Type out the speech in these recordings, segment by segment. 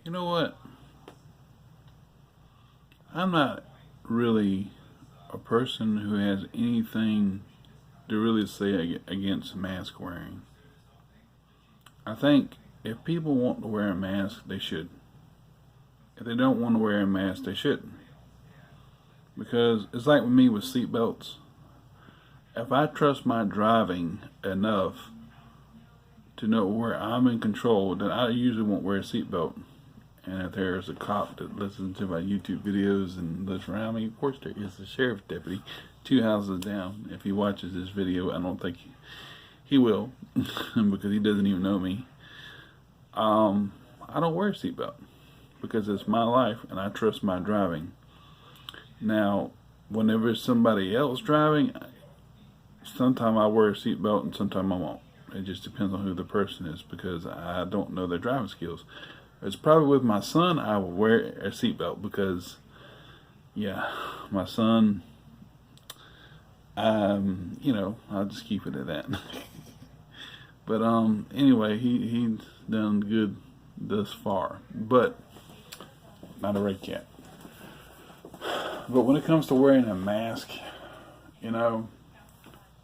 You know what? I'm not really a person who has anything to really say against mask wearing. I think if people want to wear a mask, they should. If they don't want to wear a mask, they shouldn't. Because it's like with me with seatbelts. If I trust my driving enough to know where I'm in control, then I usually won't wear a seatbelt. And if there's a cop that listens to my YouTube videos and lives around me, of course there is a sheriff's deputy 2 houses down. If he watches this video, I don't think he will because he doesn't even know me. I don't wear a seatbelt because it's my life and I trust my driving. Now, whenever it's somebody else driving, sometimes I wear a seatbelt and sometimes I won't. It just depends on who the person is because I don't know their driving skills. It's probably with my son I will wear a seatbelt because, yeah, my son, I'll just keep it at that. But anyway, he's done good thus far, but not a red cat. But when it comes to wearing a mask,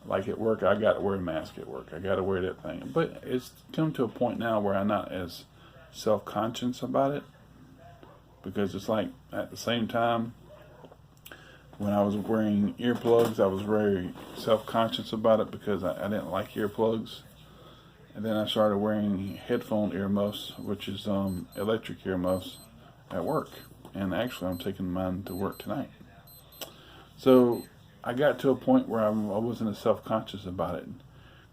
like at work, I got to wear a mask at work. I got to wear that thing. But it's come to a point now where I'm not as self-conscious about it because it's like at the same time when I was wearing earplugs, I was very self-conscious about it because I didn't like earplugs. And then I started wearing headphone earmuffs, which is electric earmuffs at work. And actually, I'm taking mine to work tonight. So I got to a point where I wasn't as self-conscious about it.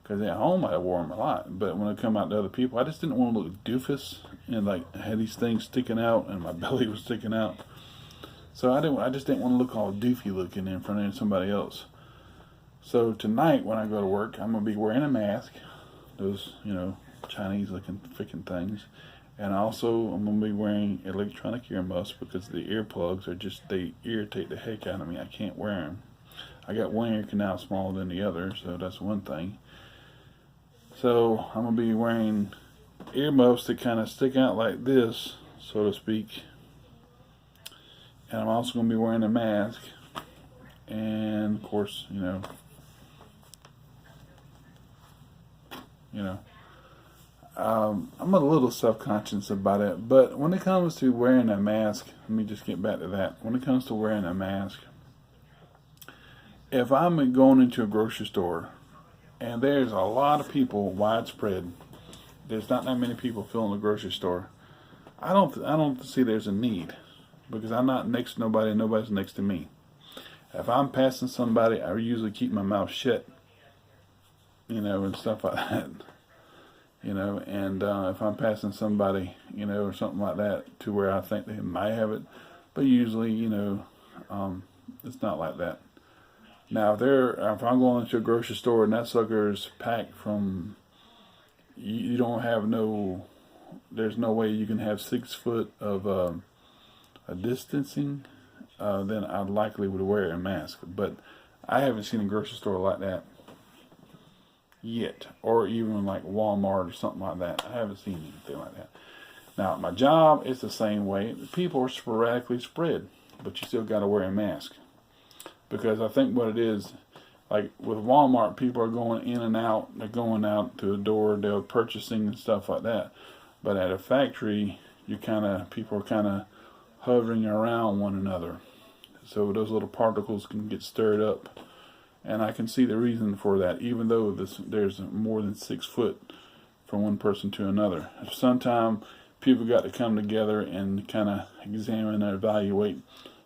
Because at home I wore them a lot. But when I come out to other people, I just didn't want to look doofus. And like I had these things sticking out and my belly was sticking out. So I just didn't want to look all doofy looking in front of somebody else. So tonight when I go to work, I'm going to be wearing a mask. Those, Chinese looking freaking things. And also, I'm going to be wearing electronic earmuffs because the earplugs they irritate the heck out of me. I can't wear them. I got one ear canal smaller than the other, so that's one thing. So, I'm going to be wearing earmuffs that kind of stick out like this, so to speak. And I'm also going to be wearing a mask. And, of course, I'm a little self-conscious about it, but when it comes to wearing a mask, let me just get back to that. When it comes to wearing a mask, if I'm going into a grocery store and there's a lot of people widespread, there's not that many people filling the grocery store, I don't see there's a need because I'm not next to nobody and nobody's next to me. If I'm passing somebody, I usually keep my mouth shut, and stuff like that. And if I'm passing somebody, or something like that to where I think they might have it, but usually, it's not like that. Now, if I'm going into a grocery store and that sucker's packed from, you don't have there's no way you can have 6 foot of a distancing, then I likely would wear a mask. But I haven't seen a grocery store like that yet, or even like Walmart or something like that. I haven't seen anything like that. Now, my job is the same way. People are sporadically spread, but you still got to wear a mask because I think what it is, like with Walmart, people are going in and out. They're going out to the door. They're purchasing and stuff like that. But at a factory, people are kind of hovering around one another, so those little particles can get stirred up. And I can see the reason for that, even though there's more than 6 foot from one person to another. Sometimes people got to come together and kind of examine and evaluate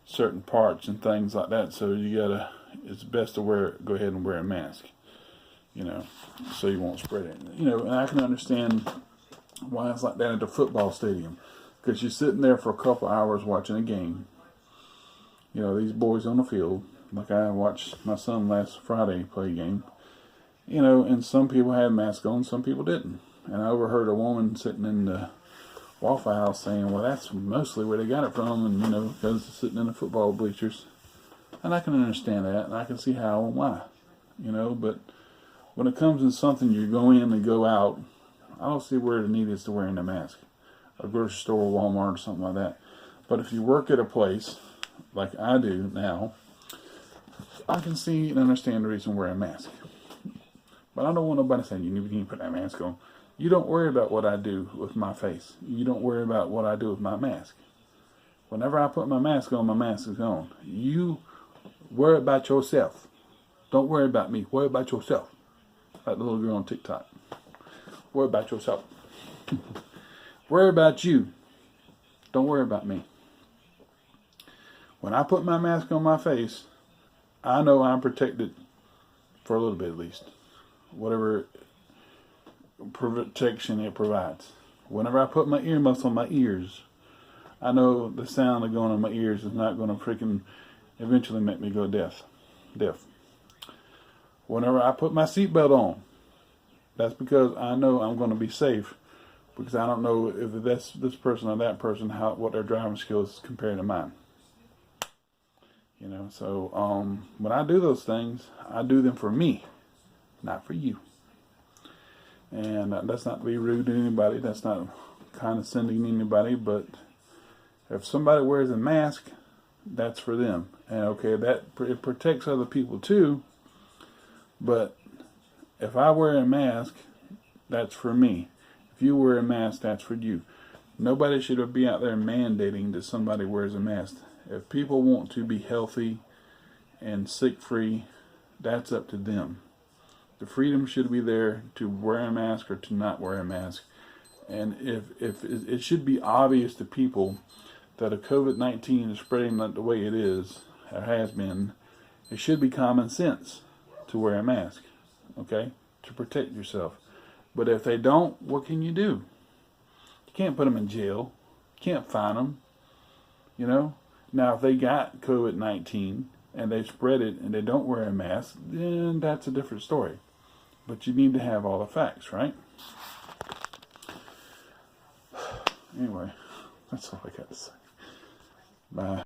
certain parts and things like that. So it's best to go ahead and wear a mask, so you won't spread it. And I can understand why it's like that at the football stadium, because you're sitting there for a couple hours watching a game. These boys on the field. Like I watched my son last Friday play a game, and some people had masks on, some people didn't. And I overheard a woman sitting in the Waffle House saying, well, that's mostly where they got it from, and, because it's sitting in the football bleachers. And I can understand that, and I can see how and why, but when it comes to something you go in and go out, I don't see where the need is to wearing a mask. a grocery store, Walmart, or something like that. But if you work at a place like I do now, I can see and understand the reason wearing a mask. But I don't want nobody saying, you need to put that mask on. You don't worry about what I do with my face. You don't worry about what I do with my mask. Whenever I put my mask on, my mask is on. You worry about yourself. Don't worry about me. Worry about yourself. Like the little girl on TikTok. Worry about yourself. Worry about you. Don't worry about me. When I put my mask on my face, I know I'm protected for a little bit at least. Whatever protection it provides. Whenever I put my earmuffs on my ears, I know the sound of going on my ears is not going to freaking eventually make me go deaf. Whenever I put my seatbelt on, that's because I know I'm going to be safe, because I don't know if that's this person or that person, what their driving skills compared to mine. You know, so when I do those things, I do them for me, not for you. And that's not to be rude to anybody. That's not condescending to anybody. But if somebody wears a mask, that's for them. And okay, it protects other people too. But if I wear a mask, that's for me. If you wear a mask, that's for you. Nobody should be out there mandating that somebody wears a mask. If people want to be healthy and sick-free, that's up to them. The freedom should be there to wear a mask or to not wear a mask. And if it should be obvious to people that a COVID-19 is spreading like the way it is, or has been, it should be common sense to wear a mask, okay, to protect yourself. But if they don't, what can you do? You can't put them in jail. You can't fine them, you know. Now, if they got COVID-19 and they spread it and they don't wear a mask, then that's a different story. But you need to have all the facts, right? Anyway, that's all I got to say. Bye.